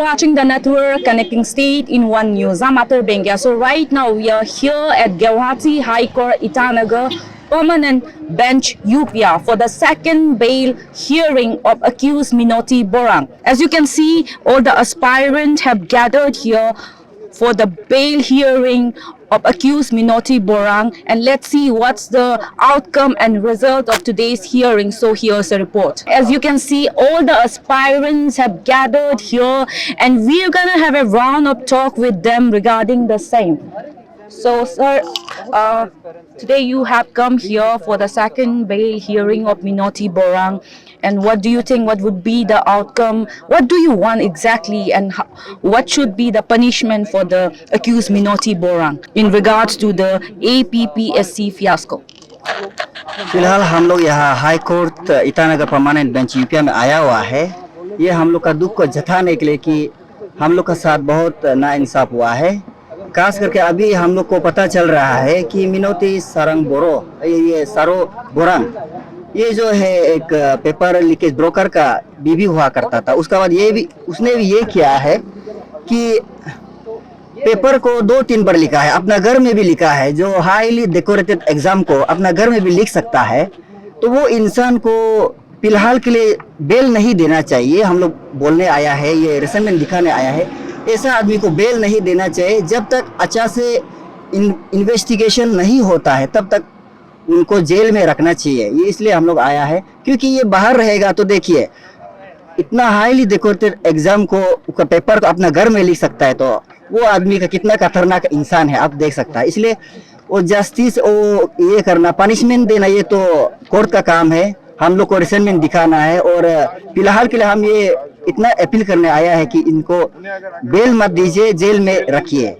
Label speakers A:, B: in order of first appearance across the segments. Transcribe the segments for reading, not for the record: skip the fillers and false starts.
A: watching the network connecting state in one news. I'm Atar Bengia. So right now we are here at Guwahati High Court Itanagar Permanent Bench UPR for the second bail hearing of accused Minoti Borang. As you can see, all the aspirants have gathered here for the bail hearing of accused Minoti Borang, and let's see what's the outcome and result of today's hearing. So here's a report. As you can see, all the aspirants have gathered here, and we're gonna have a round of talk with them regarding the same. So sir, today you have come here for the second bail hearing of Minoti Borang, and what do you think, what would be the outcome? What do you want exactly, and what should be the punishment for the accused Minoti Borang in regards to the APPSC fiasco?
B: फिलहाल हम लोग यहाँ high court Itanagar permanent bench UPI में आया हुआ है। ये हम लोग का दुख को जताने के लिए कि हम लोग का साथ बहुत नाइंसाफ हुआ है। खास करके अभी हम लोग को पता चल रहा है कि मिनोती सारंग बोरांग ये जो है एक पेपर लीकेज ब्रोकर का बीवी हुआ करता था। उसके बाद उसने भी ये किया है कि पेपर को 2-3 बार लिखा है, अपना घर में भी लिखा है। जो हाईली डेकोरेटेड एग्जाम को अपना घर में भी लिख सकता है, तो वो इंसान को फिलहाल के लिए बेल नहीं देना चाहिए। हम लोग बोलने आया है, ये रिसेंटमेंट दिखाने आया है, ऐसा आदमी को बेल नहीं देना चाहिए। जब तक अच्छा से इन्वेस्टिगेशन नहीं होता है तब तक उनको जेल में रखना चाहिए। ये इसलिए हम लोग आया है क्योंकि ये बाहर रहेगा तो देखिए इतना हाईली डेकोरेटेड एग्जाम को पेपर को अपना घर में लिख सकता है, तो वो आदमी का कितना खतरनाक इंसान है आप देख सकता है। इसलिए वो जस्टिस वो ये करना, पनिशमेंट देना, ये तो कोर्ट का काम है। हम लोग को रिसेंटमेंट दिखाना है और फिलहाल के लिए हम ये इतना अपील करने आया है कि इनको बेल मत दीजिए, जेल में रखिए।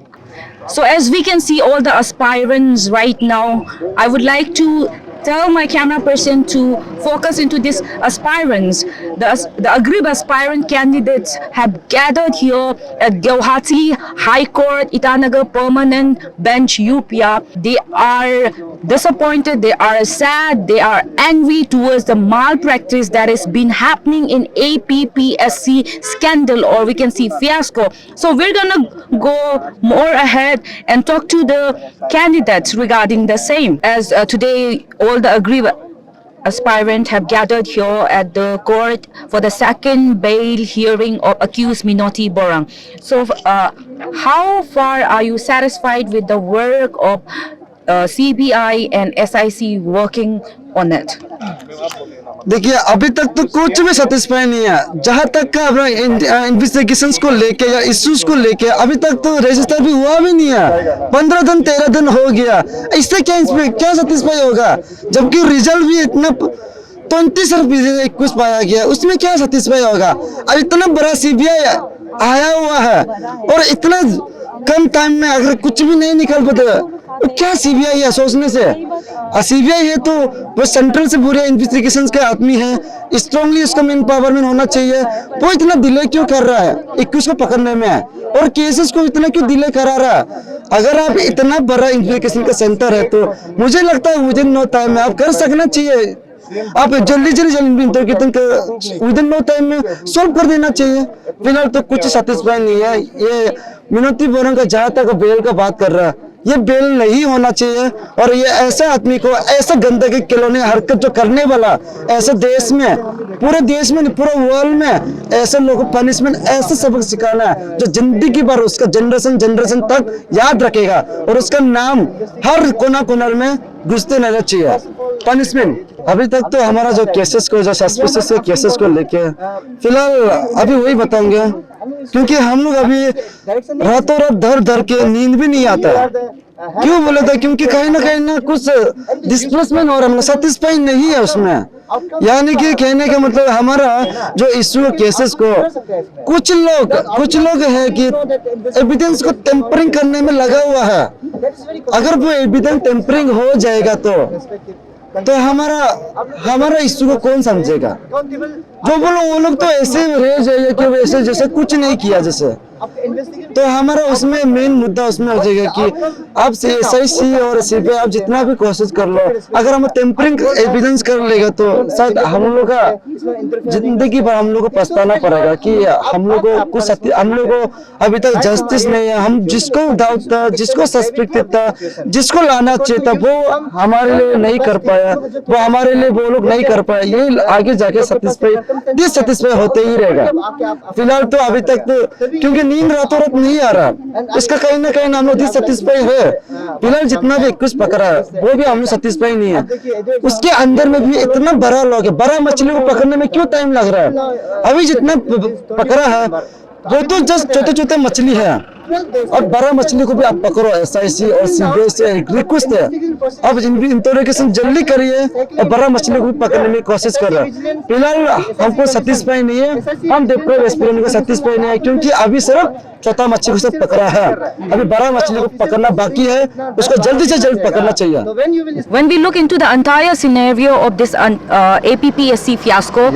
A: So as we can see all the aspirants right now, I would like to tell my camera person to focus into these aspirants. The aggrieved aspirant candidates have gathered here at Guwahati High Court Itanagar Permanent Bench UPR. They are disappointed, they are sad, they are angry towards the malpractice that has been happening in APPSC scandal, or we can see fiasco. So we're gonna go more ahead and talk to the candidates regarding the same. As today all the aggrieved aspirants have gathered here at the court for the second bail hearing of accused Minoti Borang. So how far are you satisfied with the work of CBI and SIC working on it?
C: देखिए अभी तक तो कुछ भी satisfy नहीं है। जहाँ तक का इन्वेस्टिगेशंस को लेके या इश्यूज को लेके अभी तक तो रजिस्टर भी हुआ भी नहीं है। 15 दिन 13 दिन हो गया, इससे क्या सेटिस्फाई होगा? जबकि रिजल्ट भी इतना 21 पाया गया, उसमें क्या सेटिस्फाई होगा? अब इतना बड़ा सीबीआई आया हुआ है और इतना कम टाइम में अगर कुछ भी नहीं निकल पाता तो क्या सीबीआई है सोचने से? सीबीआई है तो वो सेंट्रल से पूरे इन्वेस्टिगेशंस के आदमी है, स्ट्रांगली उसका मेन पावरमेंट होना चाहिए। वो इतना डिले क्यों कर रहा है 21 को पकड़ने में, और केसेस को इतना क्यों डिले करा रहा है? अगर आप इतना बड़ा इन्वेस्टिगेशन का सेंटर है तो मुझे लगता है विदिन नो टाइम में आप कर सकना चाहिए। आप जल्दी विदिन नो टाइम में सॉल्व कर देना चाहिए। फिलहाल तो कुछ सेटिस्फाई नहीं है। ये मिनोती बोरंग का जहाँ तक बेल का बात कर रहा है, ये बेल नहीं होना चाहिए। और ये ऐसे आदमी को ऐसा गंदगी खिलौने हरकत जो करने वाला ऐसे देश में, पूरे देश में नहीं पूरे वर्ल्ड में ऐसे लोगों को पनिशमेंट ऐसे सबक सिखाना है जो जिंदगी भर उसका जनरेशन तक याद रखेगा और उसका नाम हर कोना कोना में घुसते रहना चाहिए। पनिशमेंट अभी तक तो हमारा जो केसेस को, जो सस्पिशियस केसेस को लेके फिलहाल अभी वही बताएंगे, क्योंकि हम लोग अभी रातों रात धर के नींद भी नहीं आता है। क्यों बोले थे? क्योंकि कहीं ना कुछ डिस्प्लेसमेंट हो रहा है, सेटिस्फाई नहीं है उसमें। यानी कि कहने का मतलब हमारा जो इश्यू केसेस को कुछ लोग है कि एविडेंस को टेम्परिंग करने में लगा हुआ है। अगर वो एविडेंस टेम्परिंग हो जाएगा तो हमारा इश्यू को कौन समझेगा? जो बोलो वो लोग तो ऐसे रह जाएगा कि वैसे जैसे कुछ नहीं किया जैसे। तो हमारा उसमें मेन मुद्दा उसमें हो जाएगा कि आप SIC और CBI आप जितना भी कोशिश कर लो, अगर हम टेम्परिंग एविडेंस कर लेगा तो शायद हम लोग का जिंदगी भर हम लोग को पछताना पड़ेगा कि हम लोग को कुछ हम लोग को अभी तक जस्टिस नहीं है। हम जिसको डाउट था, जिसको सस्पेक्टेड था, जिसको लाना चाहिए था, वो हमारे लिए नहीं कर पाया, वो हमारे लिए वो लोग नहीं कर पाया। ये आगे जाके डिससेटिस्फाई होते ही रहेगा। फिलहाल तो अभी तक तो क्योंकि नींद रातों रात नहीं आ रहा, इसका कहीं ना कहीं हम लोग डिससेटिस्फाई है। फिलहाल जितना भी 21 पकड़ा है वो भी हम लोग सेटिस्फाई नहीं है। उसके अंदर में भी इतना बड़ा लॉग है, बड़ा मछली को पकड़ने में क्यों टाइम लग रहा है? अभी जितना पकड़ा है वो तो जस्ट छोटे छोटे मछली है, और बड़ा मछली को भी आप पकड़ो। SIC और CBI से रिक्वेस्ट है, अब इंटरोगेशन जल्दी करिए और बड़ा मछली को भी पकड़ने में कोशिश कर रहे हैं। फिलहाल हमको सेटिस्फाई नहीं है, हम डिप्रेव एस्पिरेंट को सेटिस्फाई नहीं है, क्योंकि अभी सिर्फ छोटा मछली को सब पकड़ा है, अभी बड़ा मछली को पकड़ना बाकी है, उसको जल्दी से जल्द पकड़ना चाहिए।
A: When we look into the entire scenario of this APPSC fiasco,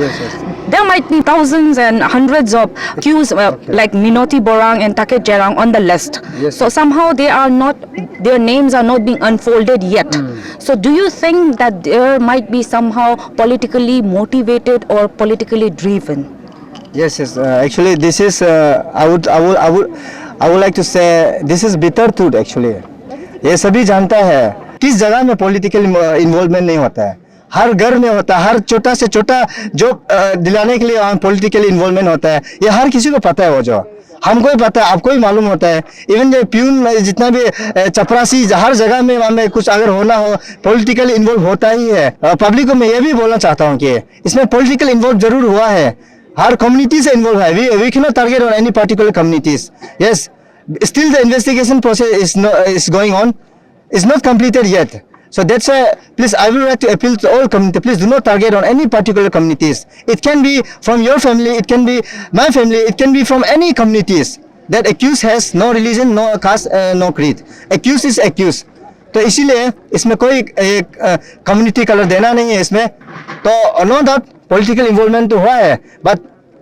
A: there might be thousands and hundreds of accused like Minoti Borang and Taket Jerang on the list. So somehow their names are not being unfolded yet. So do you think that there might be somehow politically motivated or politically driven?
D: Yes. Actually, this is I would like to say this is bitter truth actually. ये सभी जानता है किस जगह में political involvement नहीं होता है, हर घर में होता है, हर छोटा से छोटा जो दिलाने के लिए पॉलिटिकल इन्वॉल्वमेंट होता है, ये हर किसी को पता है। वो जो हमको भी पता है, आपको भी मालूम होता है। इवन जो प्यून जितना भी चपरासी हर जगह में वहाँ में कुछ अगर होना हो पॉलिटिकल इन्वॉल्व होता ही है। पब्लिक को मैं ये भी बोलना चाहता हूँ कि इसमें पॉलिटिकल इन्वॉल्व जरूर हुआ है, हर कम्युनिटी से इन्वॉल्व है। We can not target on any particular communities. Yes, still the investigation process is going on, is not completed yet. So that's why please I would like to appeal to all community, please do not target on any particular communities. It can be from your family, it can be my family, it can be from any communities. That accused has no religion, no caste, no creed. Accused is accused. तो इसीलिए इसमें कोई community colour देना नहीं है इसमें। तो no doubt political involvement तो हुआ है, बट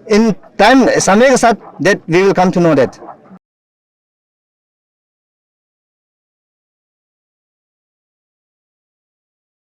D: इन टाइम समय के साथ that we will come to know that.